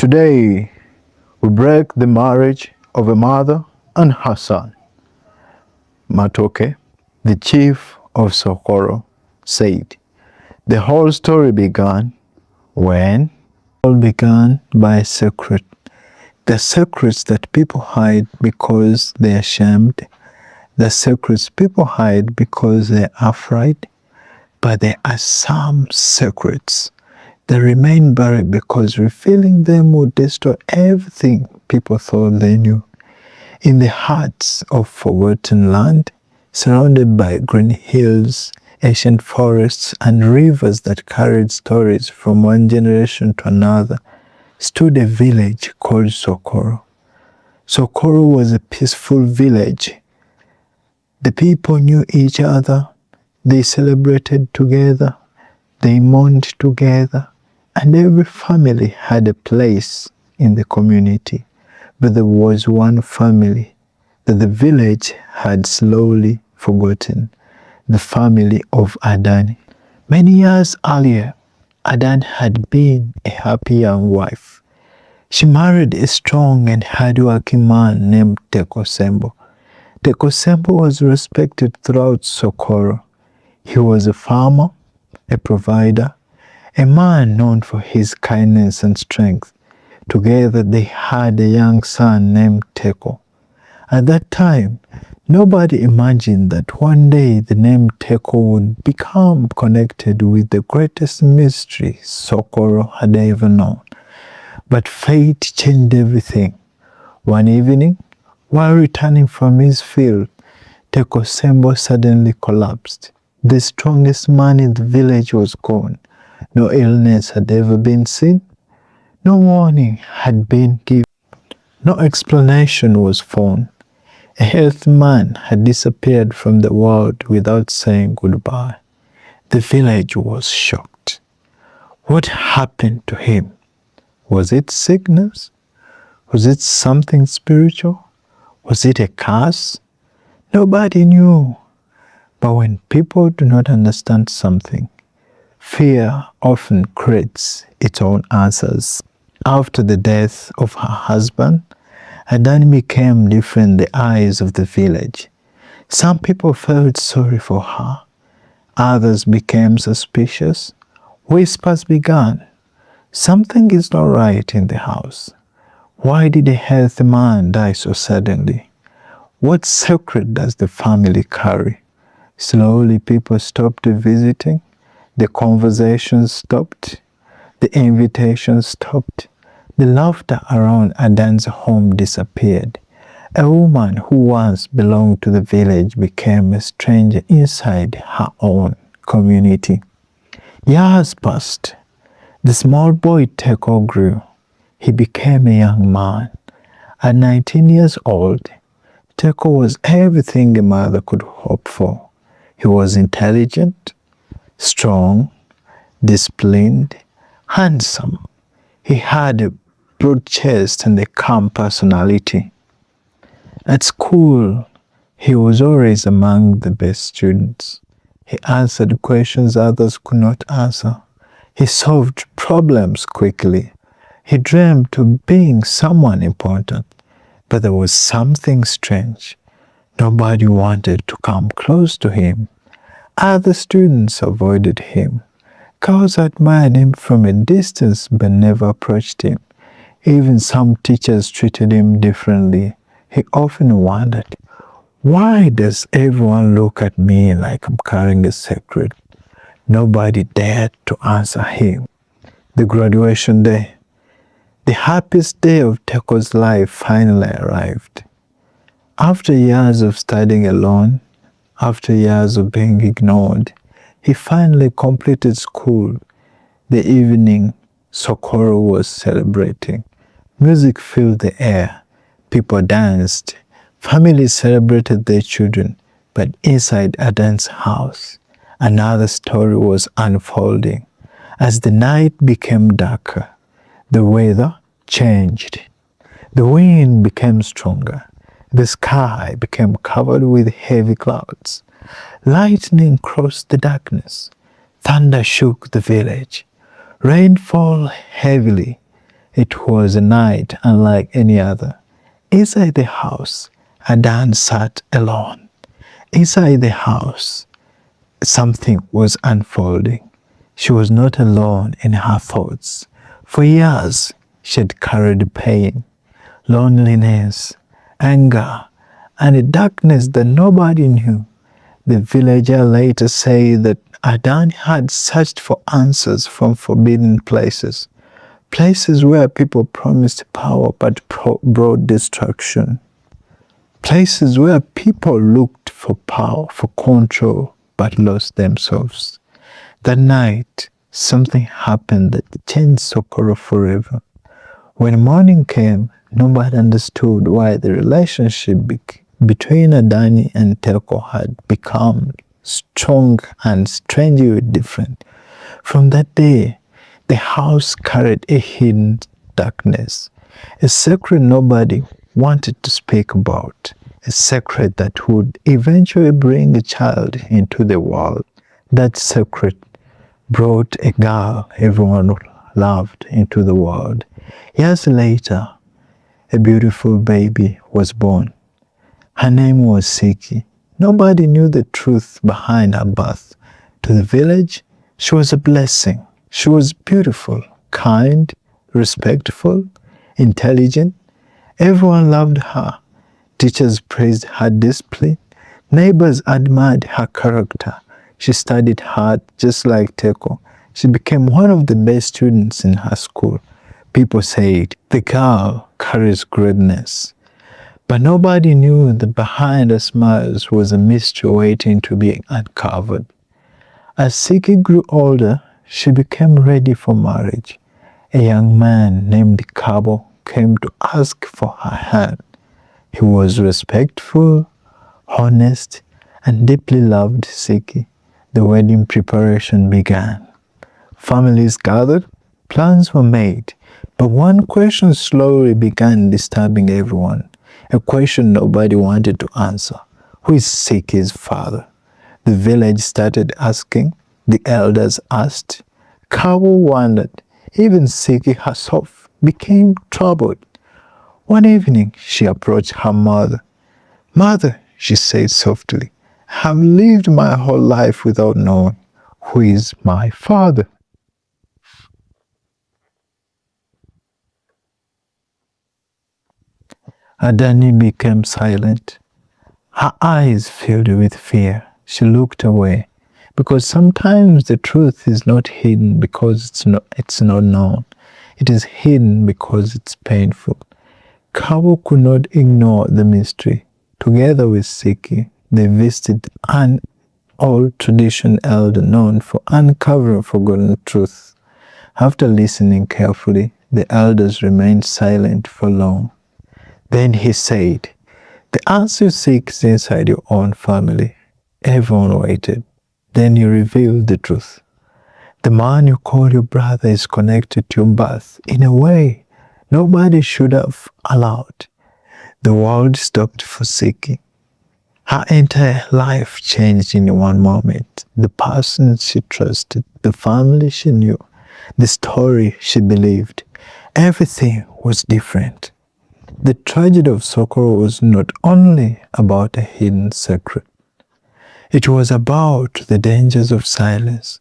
Today, we break the marriage of a mother and her son. Matoke, the chief of Sokoro, said, the whole story began when all began by a secret. The secrets that people hide because they're ashamed. The secrets people hide because they're afraid. But there are some secrets that remain buried because revealing them would destroy everything people thought they knew. In the hearts of forgotten land, surrounded by green hills, ancient forests, and rivers that carried stories from one generation to another, stood a village called Sokoro. Sokoro was a peaceful village. The people knew each other, they celebrated together, they mourned together, and every family had a place in the community. But there was one family that the village had slowly forgotten, the family of Adan. Many years earlier, Adan had been a happy young wife. She married a strong and hard-working man named Tekosembo. Tekosembo was respected throughout Sokoro. He was a farmer, a provider, a man known for his kindness and strength. Together they had a young son named Teko. At that time, nobody imagined that one day the name Teko would become connected with the greatest mystery Sokoro had ever known. But fate changed everything. One evening, while returning from his field, Tekosembo suddenly collapsed. The strongest man in the village was gone. No illness had ever been seen. No warning had been given. No explanation was found. A healthy man had disappeared from the world without saying goodbye. The village was shocked. What happened to him? Was it sickness? Was it something spiritual? Was it a curse? Nobody knew. But when people do not understand something, fear often creates its own answers. After the death of her husband, Adan became different in the eyes of the village. Some people felt sorry for her. Others became suspicious. Whispers began. Something is not right in the house. Why did a healthy man die so suddenly? What secret does the family carry? Slowly people stopped visiting. The conversations stopped. The invitations stopped. The laughter around Adan's home disappeared. A woman who once belonged to the village became a stranger inside her own community. Years passed. The small boy Teko grew. He became a young man. At 19 years old, Teko was everything a mother could hope for. He was intelligent, strong, disciplined, handsome. He had a broad chest and a calm personality. At school, he was always among the best students. He answered questions others could not answer. He solved problems quickly. He dreamed of being someone important. But there was something strange. Nobody wanted to come close to him. Other students avoided him. Girls admired him from a distance but never approached him. Even some teachers treated him differently. He often wondered, why does everyone look at me like I'm carrying a secret? Nobody dared to answer him. The graduation day, the happiest day of Teko's life, finally arrived. After years of studying alone, after years of being ignored, he finally completed school. The evening, Sokoro was celebrating. Music filled the air. People danced. Families celebrated their children. But inside Adan's house, another story was unfolding. As the night became darker, the weather changed. The wind became stronger. The sky became covered with heavy clouds. Lightning crossed the darkness. Thunder shook the village. Rain fell heavily. It was a night unlike any other. Inside the house, Adan sat alone. Inside the house, something was unfolding. She was not alone in her thoughts. For years, she had carried pain, loneliness, anger, and a darkness that nobody knew. The villager later said that Adan had searched for answers from forbidden places, places where people promised power but brought destruction, places where people looked for power, for control, but lost themselves. That night, something happened that changed Sokoro forever. When morning came, nobody understood why the relationship between Adani and Teko had become strong and strangely different. From that day, the house carried a hidden darkness, a secret nobody wanted to speak about, a secret that would eventually bring a child into the world. That secret brought a girl everyone loved into the world. Years later, a beautiful baby was born. Her name was Siki. Nobody knew the truth behind her birth. To the village, she was a blessing. She was beautiful, kind, respectful, intelligent. Everyone loved her. Teachers praised her discipline. Neighbors admired her character. She studied hard, just like Teko. She became one of the best students in her school. People said, the girl carries greatness. But nobody knew that behind her smiles was a mystery waiting to be uncovered. As Siki grew older, she became ready for marriage. A young man named Kabo came to ask for her hand. He was respectful, honest, and deeply loved Siki. The wedding preparation began. Families gathered, plans were made, but one question slowly began disturbing everyone. A question nobody wanted to answer. Who is Siki's father? The village started asking. The elders asked. Kabo wondered. Even Siki herself became troubled. One evening, she approached her mother. Mother, she said softly, I have lived my whole life without knowing who is my father. Adani became silent. Her eyes filled with fear. She looked away because sometimes the truth is not hidden because it's not known. It is hidden because it's painful. Kabo could not ignore the mystery. Together with Siki, they visited an old tradition elder known for uncovering forgotten truth. After listening carefully, the elders remained silent for long. Then he said, the answer you seek is inside your own family. Everyone waited. Then he revealed the truth. The man you call your brother is connected to your birth in a way nobody should have allowed. The world stopped for Siki. Her entire life changed in one moment. The person she trusted, the family she knew, the story she believed, everything was different. The tragedy of Sokoro was not only about a hidden secret. It was about the dangers of silence.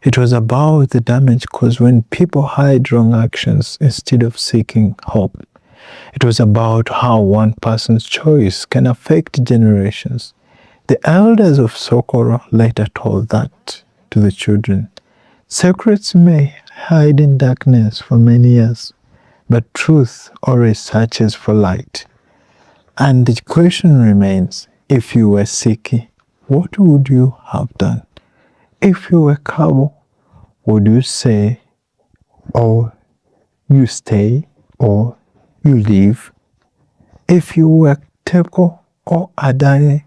It was about the damage caused when people hide wrong actions instead of seeking hope. It was about how one person's choice can affect generations. The elders of Sokoro later told that to the children. Secrets may hide in darkness for many years, but truth always searches for light. And the question remains, if you were Siki, what would you have done? If you were Kabo, would you say, or you stay, or you leave? If you were Teko or Adane,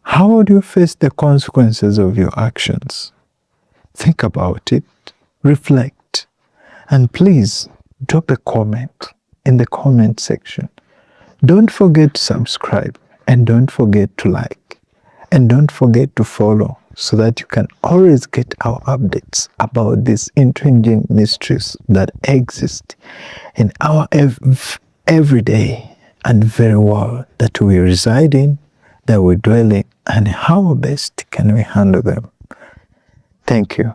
how would you face the consequences of your actions? Think about it, reflect, and please drop a comment in the comment section. Don't forget to subscribe, and don't forget to like, and don't forget to follow so that you can always get our updates about these intriguing mysteries that exist in our everyday and very world that we reside in, that we dwell in, and how best can we handle them. Thank you.